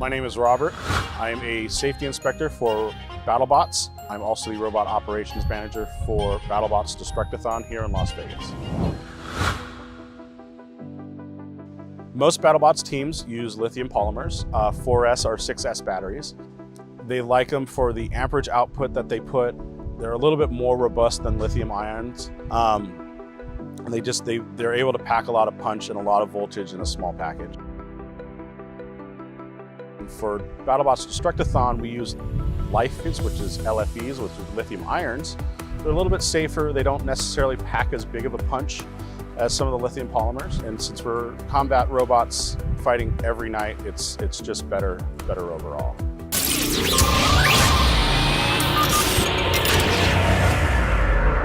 My name is Robert. I'm a safety inspector for BattleBots. I'm also the robot operations manager for BattleBots Destructathon here in Las Vegas. Most BattleBots teams use lithium polymers, 4S or 6S batteries. They like them for the amperage output that they put. They're a little bit more robust than lithium ions. They're able to pack a lot of punch and a lot of voltage in a small package. For BattleBots Destructathon, we use LIFEs, which is LFEs, which is lithium irons. They're a little bit safer. They don't necessarily pack as big of a punch as some of the lithium polymers. And since we're combat robots fighting every night, it's just better overall.